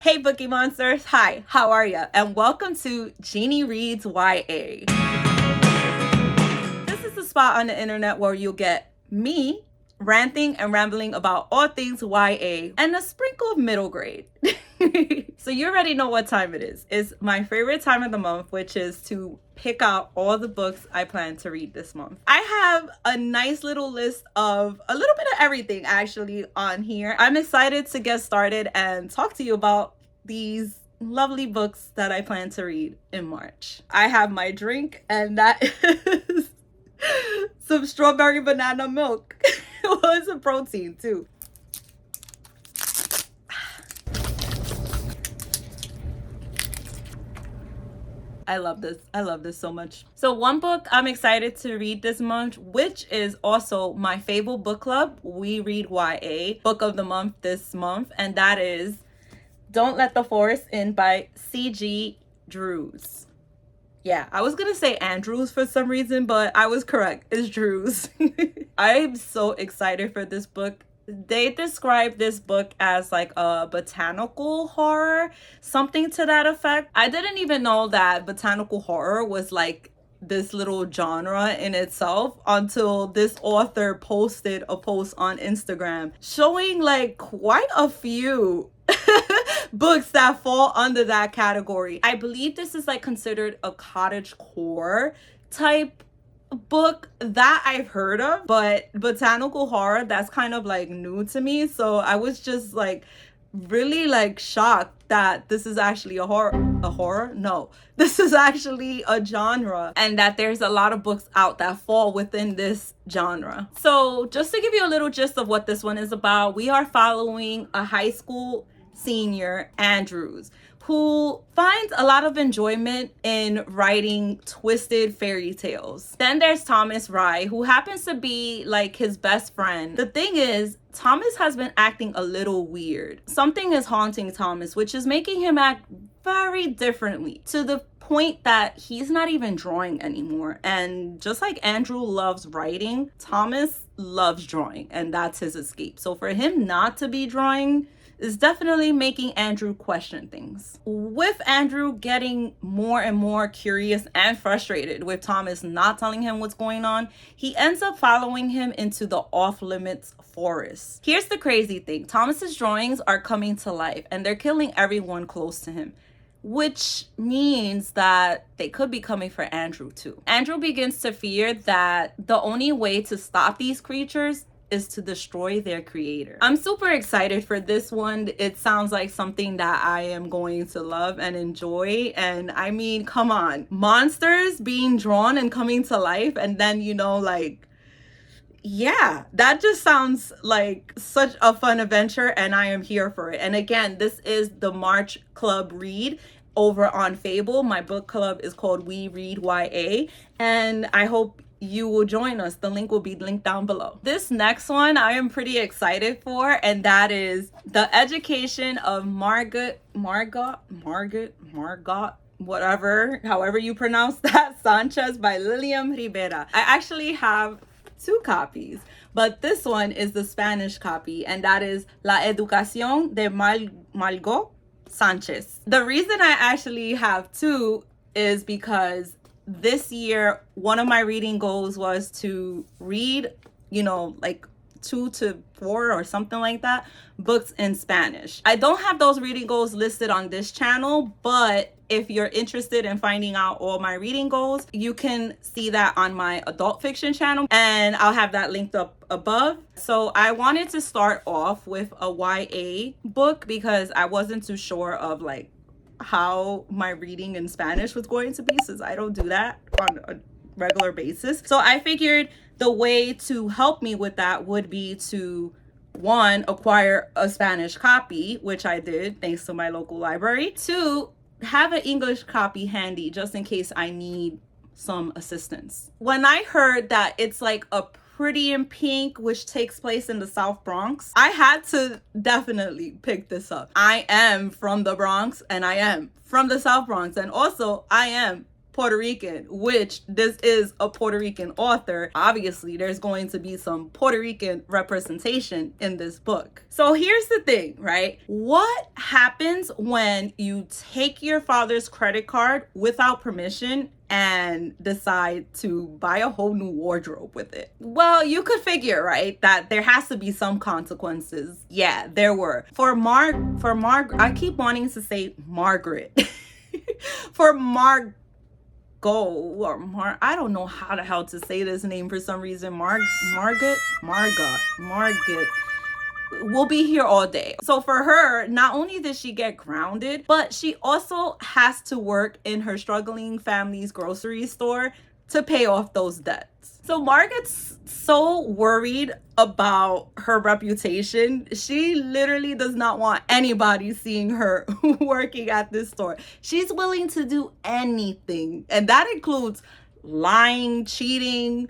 Hey Bookie Monsters, hi, how are ya? And welcome to Ginnie Reads YA. This is the spot on the internet where you'll get me ranting and rambling about all things YA and a sprinkle of middle grade. So you already know what time it is. It's my favorite time of the month, which is to pick out all the books I plan to read this month. I have a nice little list of a little bit of everything actually on here. I'm excited to get started and talk to you about these lovely books that I plan to read in March. I have my drink, and that is some strawberry banana milk. Well, it's a protein too. I love this. I love this so much. So one book I'm excited to read this month, which is also my favorite book club, We Read YA, book of the month this month, and that is Don't Let the Forest In by C.G. Drews. Yeah, I was gonna say Andrews for some reason, but I was correct. It's Drews. I'm so excited for this book. They describe this book as like a botanical horror, something to that effect. I didn't even know that botanical horror was like this little genre in itself until this author posted a post on Instagram showing like quite a few books that fall under that category. I believe this is like considered a cottagecore type book that I've heard of, but botanical horror, that's kind of like new to me. So I was just like really like shocked that this is actually a horror. No, this is actually a genre, and that there's a lot of books out that fall within this genre. So just to give you a little gist of what this one is about, we are following a high school senior, Andrews, who finds a lot of enjoyment in writing twisted fairy tales. Then there's Thomas Rye, who happens to be like his best friend. The thing is, Thomas has been acting a little weird. Something is haunting Thomas, which is making him act very differently, to the point that he's not even drawing anymore. And just like Andrew loves writing, Thomas loves drawing, and that's his escape. So for him not to be drawing is definitely making Andrew question things. With Andrew getting more and more curious and frustrated with Thomas not telling him what's going on, he ends up following him into the off-limits forest. Here's the crazy thing. Thomas's drawings are coming to life and they're killing everyone close to him, which means that they could be coming for Andrew too. Andrew begins to fear that the only way to stop these creatures is to destroy their creator. I'm super excited for this one. It sounds like something that I am going to love and enjoy. And I mean, come on, monsters being drawn and coming to life, and then, you know, like, yeah, that just sounds like such a fun adventure, and I am here for it. And again, this is the March Club read over on Fable. My book club is called We Read YA, and I hope you will join us. The link will be linked down below. This next one I am pretty excited for, and that is The Education of Margot, whatever, however you pronounce that, Sanchez by Lilian Rivera. I actually have two copies, but this one is the Spanish copy, and that is La Educación de Margot Sanchez. The reason I actually have two is because this year, one of my reading goals was to read, you know, like 2 to 4 or something like that, books in Spanish. I don't have those reading goals listed on this channel, but if you're interested in finding out all my reading goals, you can see that on my adult fiction channel, and I'll have that linked up above. So I wanted to start off with a YA book because I wasn't too sure of like how my reading in Spanish was going to be, since I don't do that on a regular basis. So I figured the way to help me with that would be to, one, acquire a Spanish copy, which I did thanks to my local library. 2, have an English copy handy just in case I need some assistance. When I heard that it's like a Pretty in Pink, which takes place in the South Bronx, I had to definitely pick this up. I am from the Bronx, and I am from the South Bronx, and also I am Puerto Rican, which this is a Puerto Rican author. Obviously, there's going to be some Puerto Rican representation in this book. So here's the thing, right? What happens when you take your father's credit card without permission and decide to buy a whole new wardrobe with it? Well, you could figure, right, that there has to be some consequences. Yeah, there were. For I keep wanting to say Margaret. For Margot, or I don't know how the hell to say this name for some reason. Margaret will be here all day. So for her, not only did she get grounded, but she also has to work in her struggling family's grocery store to pay off those debts. So Margaret's so worried about her reputation. She literally does not want anybody seeing her working at this store. She's willing to do anything. And that includes lying, cheating,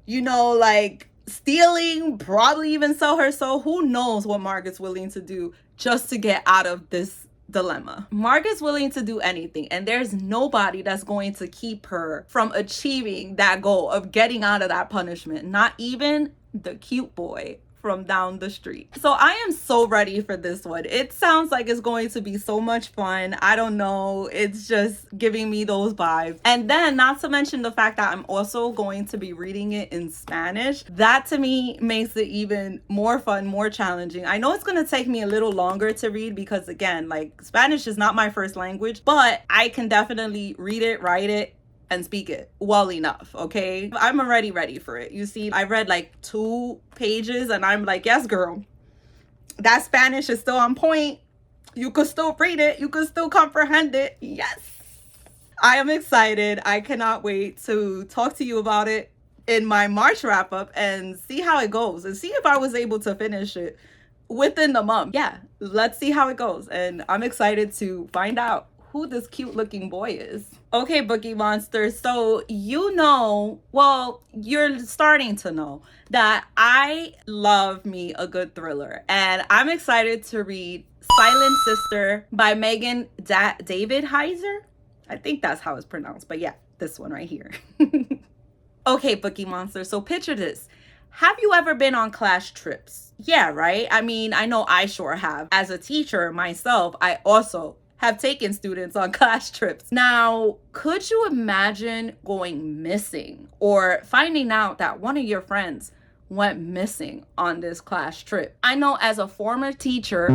like stealing, probably even sell her soul. Who knows what Margaret's willing to do just to get out of this dilemma. Margaret's willing to do anything, and there's nobody that's going to keep her from achieving that goal of getting out of that punishment. Not even the cute boy from down the street. So I am so ready for this one. It sounds like it's going to be so much fun. I don't know. It's just giving me those vibes. And then not to mention the fact that I'm also going to be reading it in Spanish. That to me makes it even more fun, more challenging. I know it's going to take me a little longer to read because again, like Spanish is not my first language, but I can definitely read it, write it, and speak it well enough. Okay, I'm already ready for it. You see, I read like 2 pages and I'm like, yes girl, that Spanish is still on point. You could still read it, you could still comprehend it. Yes, I am excited. I cannot wait to talk to you about it in my March wrap up and see how it goes and see if I was able to finish it within the month. Yeah, let's see how it goes, and I'm excited to find out who this cute looking boy is. Okay, Bookie Monsters, so you're starting to know that I love me a good thriller, and I'm excited to read Silent Sister by Megan David Heiser. I think that's how it's pronounced, but yeah, this one right here. Okay, Bookie Monsters, so picture this. Have you ever been on class trips? Yeah, right? I mean, I know I sure have. As a teacher myself, I also have taken students on class trips. Now, could you imagine going missing or finding out that one of your friends went missing on this class trip? I know as a former teacher,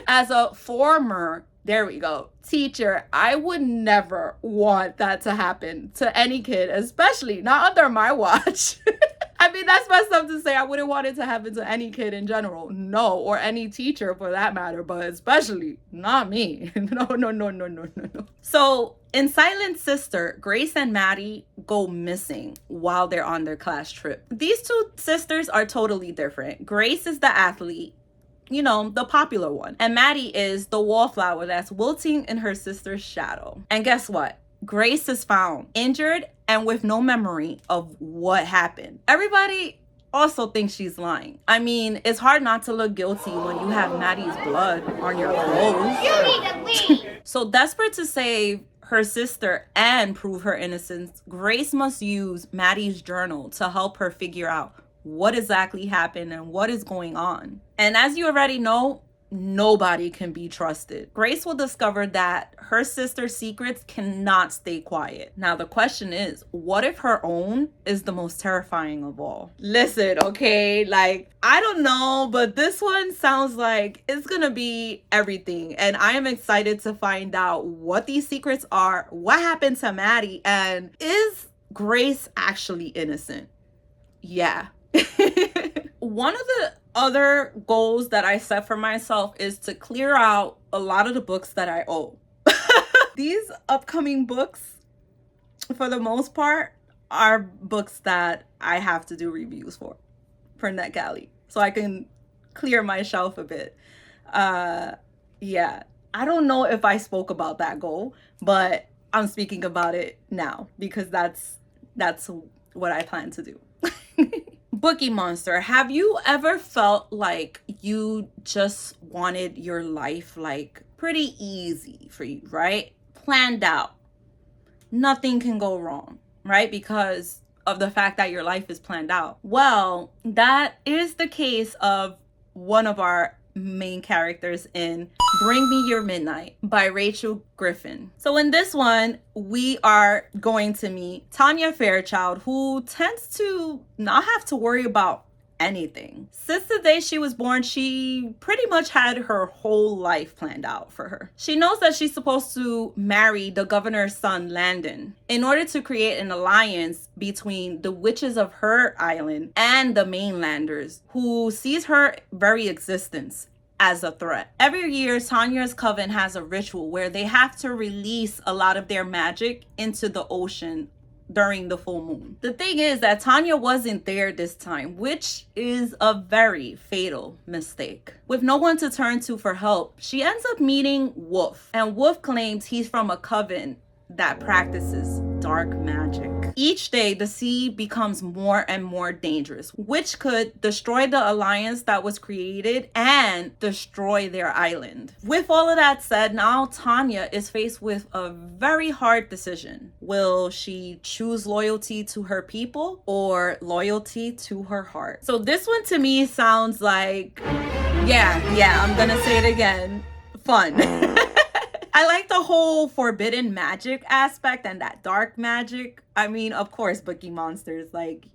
as a former, there we go, teacher, I would never want that to happen to any kid, especially not under my watch. I mean, that's messed up to say. I wouldn't want it to happen to any kid in general. No, or any teacher for that matter, but especially not me. No. So in Silent Sister, Grace and Maddie go missing while they're on their class trip. These 2 sisters are totally different. Grace is the athlete, the popular one. And Maddie is the wallflower that's wilting in her sister's shadow. And guess what? Grace is found injured and with no memory of what happened. Everybody also thinks she's lying. I mean, it's hard not to look guilty when you have Maddie's blood on your clothes. You need to leave. So desperate to save her sister and prove her innocence, Grace must use Maddie's journal to help her figure out what exactly happened and what is going on. And as you already know, nobody can be trusted. Grace will discover that her sister's secrets cannot stay quiet. Now the question is, what if her own is the most terrifying of all? Listen, okay, I don't know, but this one sounds like it's gonna be everything, and I am excited to find out what these secrets are, what happened to Maddie, and is Grace actually innocent? Yeah. One of the other goals that I set for myself is to clear out a lot of the books that I owe. These upcoming books, for the most part, are books that I have to do reviews for NetGalley, so I can clear my shelf a bit. Yeah, I don't know if I spoke about that goal, but I'm speaking about it now because that's what I plan to do. Bookie Monster, have you ever felt like you just wanted your life like pretty easy for you, right? Planned out. Nothing can go wrong, right? Because of the fact that your life is planned out. Well, that is the case of one of our main characters in Bring Me Your Midnight by Rachel Griffin. So in this one, we are going to meet Tanya Fairchild, who tends to not have to worry about anything. Since the day she was born, she pretty much had her whole life planned out for her. She knows that she's supposed to marry the governor's son, Landon, in order to create an alliance between the witches of her island and the mainlanders, who sees her very existence as a threat. Every year, Tanya's coven has a ritual where they have to release a lot of their magic into the ocean during the full moon. The thing is that Tanya wasn't there this time, which is a very fatal mistake. With no one to turn to for help, she ends up meeting Wolf, and Wolf claims he's from a coven that practices dark magic. Each day, the sea becomes more and more dangerous, which could destroy the alliance that was created and destroy their island. With all of that said, now Tanya is faced with a very hard decision. Will she choose loyalty to her people or loyalty to her heart? So this one to me sounds like, I'm gonna say it again, fun. I like the whole forbidden magic aspect and that dark magic. I mean, of course, Bookie Monsters, like,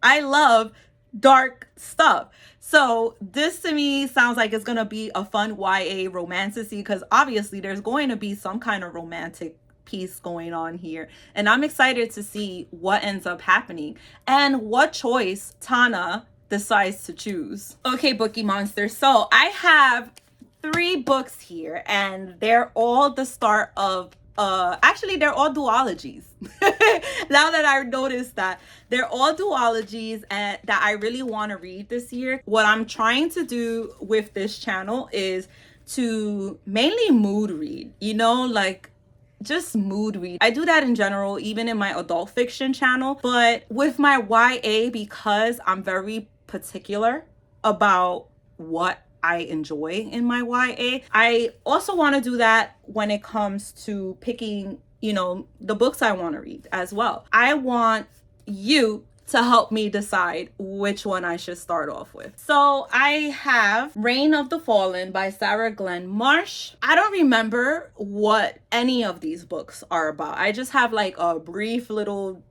I love dark stuff. So this to me sounds like it's gonna be a fun YA romantasy, because obviously there's going to be some kind of romantic piece going on here, and I'm excited to see what ends up happening and what choice Tana decides to choose. Okay, Bookie Monsters, so I have 3 books here, and they're all the start of actually they're all duologies. Now that I noticed that they're all duologies and that I really want to read this year. What I'm trying to do with this channel is to mainly mood read, like just mood read. I do that in general, even in my adult fiction channel, but with my YA, because I'm very particular about what I enjoy in my YA, I also want to do that when it comes to picking, the books I want to read as well. I want you to help me decide which one I should start off with. So I have Reign of the Fallen by Sarah Glenn Marsh. I don't remember what any of these books are about. I just have like a brief little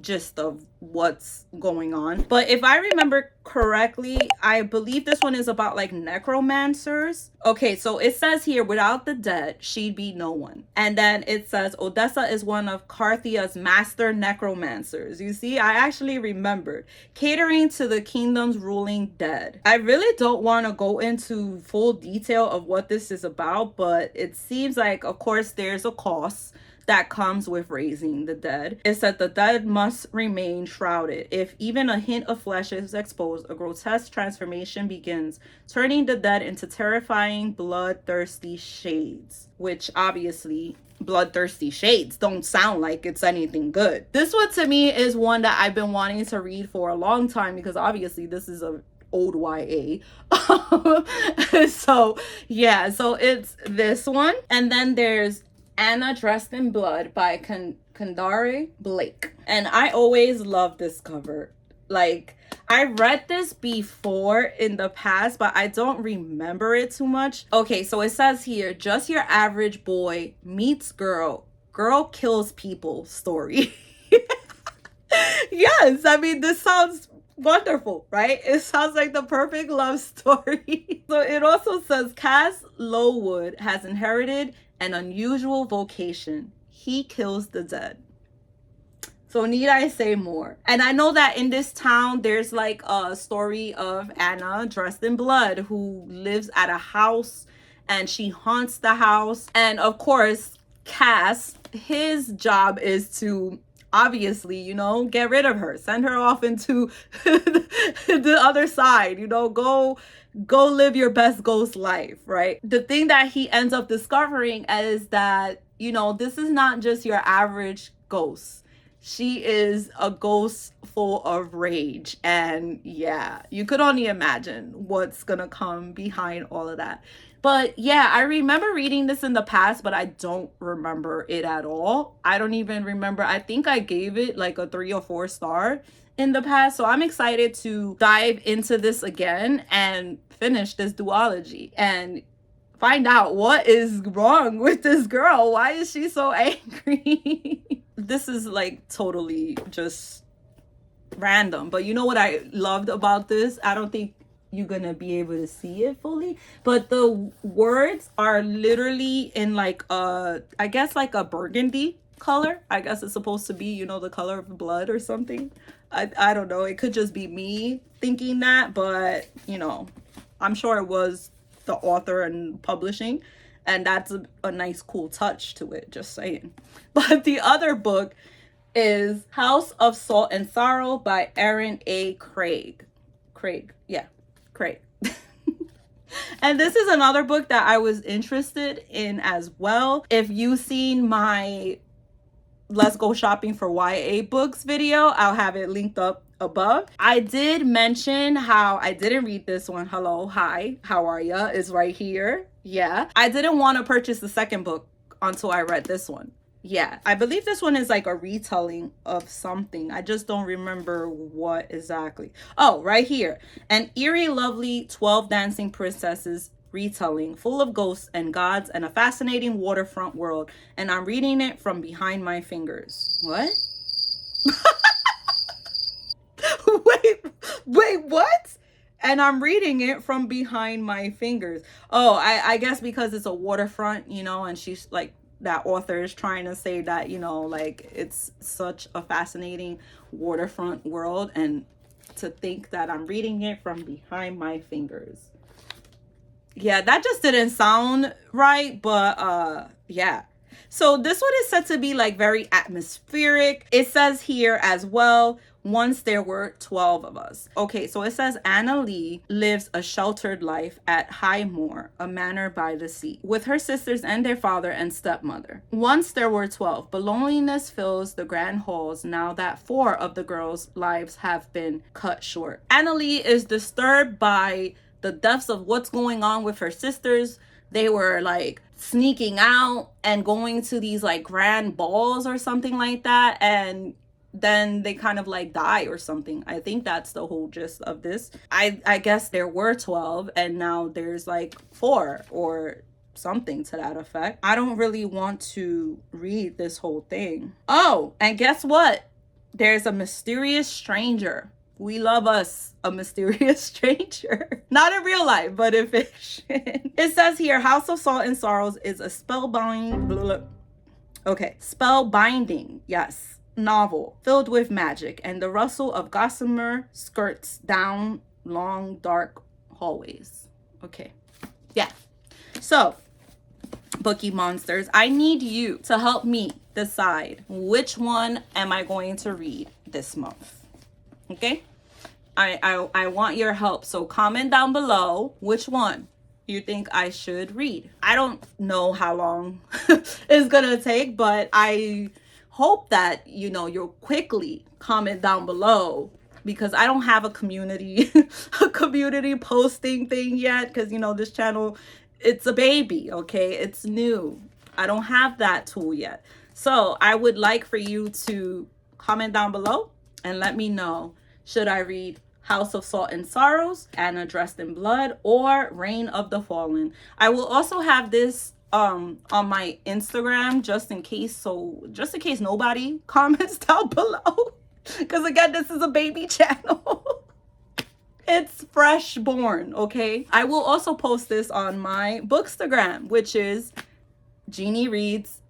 gist of what's going on, but if I remember correctly, I believe this one is about like necromancers. Okay, so it says here, without the dead she'd be no one, and then it says Odessa is one of Carthia's master necromancers. You see, I actually remembered, catering to the kingdom's ruling dead. I really don't want to go into full detail of what this is about, but it seems like, of course, there's a cost that comes with raising the dead. It said the dead must remain shrouded. If even a hint of flesh is exposed, a grotesque transformation begins, turning the dead into terrifying, bloodthirsty shades. Which obviously, bloodthirsty shades don't sound like it's anything good. This one to me is one that I've been wanting to read for a long time, because obviously this is a old YA. So it's this one. And then there's Anna Dressed in Blood by Kandare Blake. And I always love this cover. Like, I read this before in the past, but I don't remember it too much. Okay, so it says here, just your average boy meets girl kills people story. Yes, I mean, this sounds wonderful, right? It sounds like the perfect love story. So it also says Cass Lowood has inherited an unusual vocation. He kills the dead. So need I say more? And I know that in this town, there's like a story of Anna Dressed in Blood, who lives at a house and she haunts the house. And of course, Cass, his job is to obviously, get rid of her, send her off into the other side, go live your best ghost life, right? The thing that he ends up discovering is that, this is not just your average ghost. She is a ghost full of rage. And yeah, you could only imagine what's gonna come behind all of that. But yeah, I remember reading this in the past, but I don't remember it at all. I don't even remember. I think I gave it like a 3 or 4 star in the past. So I'm excited to dive into this again and finish this duology and find out what is wrong with this girl. Why is she so angry? This is like totally just random. But you know what I loved about this? I don't think you're gonna be able to see it fully, but the words are literally in like I guess like a burgundy color. I guess it's supposed to be, you know, the color of blood or something. I don't know, it could just be me thinking that, but you know, I'm sure it was the author and publishing, and that's a nice cool touch to it, just saying. But the other book is House of Salt and Sorrow by Aaron A. Craig. Craig. And this is another book that I was interested in as well. If you've seen my Let's Go Shopping for YA Books video, I'll have it linked up above. I did mention how I didn't read this one. Hello, hi, how are ya? Is right here. Yeah. I didn't want to purchase the second book until I read this one. Yeah, I believe this one is like a retelling of something. I just don't remember what exactly. Oh, right here. An eerie, lovely 12 dancing princesses retelling, full of ghosts and gods and a fascinating waterfront world. And I'm reading it from behind my fingers. What? Wait, what? And I'm reading it from behind my fingers. Oh, I guess because it's a waterfront, you know, and she's like, that author is trying to say that, you know, like it's such a fascinating waterfront world, and to think that I'm reading it from behind my fingers. Yeah, that just didn't sound right, but yeah. So this one is said to be like very atmospheric. It says here as well, once there were 12 of us. Okay, so it says Anna Lee lives a sheltered life at Highmore, a manor by the sea, with her sisters and their father and stepmother. Once there were 12, but loneliness fills the grand halls now that 4 of the girls' lives have been cut short. Anna Lee is disturbed by the depths of what's going on with her sisters. They were like sneaking out and going to these like grand balls or something like that, and then they kind of like die or something. I think that's the whole gist of this. I guess there were 12 and now there's like 4 or something to that effect. I don't really want to read this whole thing. Oh, and guess what? There's a mysterious stranger. We love us a mysterious stranger. Not in real life, but in fiction. It says here, House of Salt and Sorrows is a spellbinding, yes, novel filled with magic and the rustle of gossamer skirts down long, dark hallways. Okay, yeah. So, Bookie Monsters, I need you to help me decide which one am I going to read this month. Okay? I want your help. So comment down below which one you think I should read. I don't know how long it's gonna take, but I hope that, you know, you'll quickly comment down below, because I don't have a community posting thing yet, because, you know, this channel, it's a baby, okay? It's new. I don't have that tool yet. So I would like for you to comment down below and let me know, should I read House of Salt and Sorrows, Anna Dressed in Blood, or Reign of the Fallen? I will also have this on my Instagram just in case nobody comments down below, because again, this is a baby channel. It's fresh born, okay? I will also post this on my Bookstagram, which is Ginnie Reads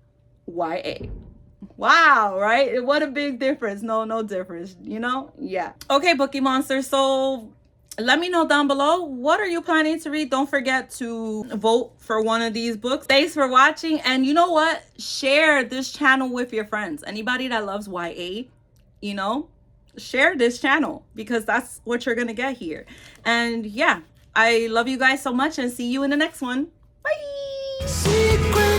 YA. Wow, right? What a big difference. No difference, you know? Yeah. Okay, Bookie Monsters, so let me know down below, what are you planning to read? Don't forget to vote for one of these books. Thanks for watching, and you know what? Share this channel with your friends. Anybody that loves YA, you know, share this channel, because that's what you're gonna get here. And yeah, I love you guys so much, and see you in the next one. Bye. Secret.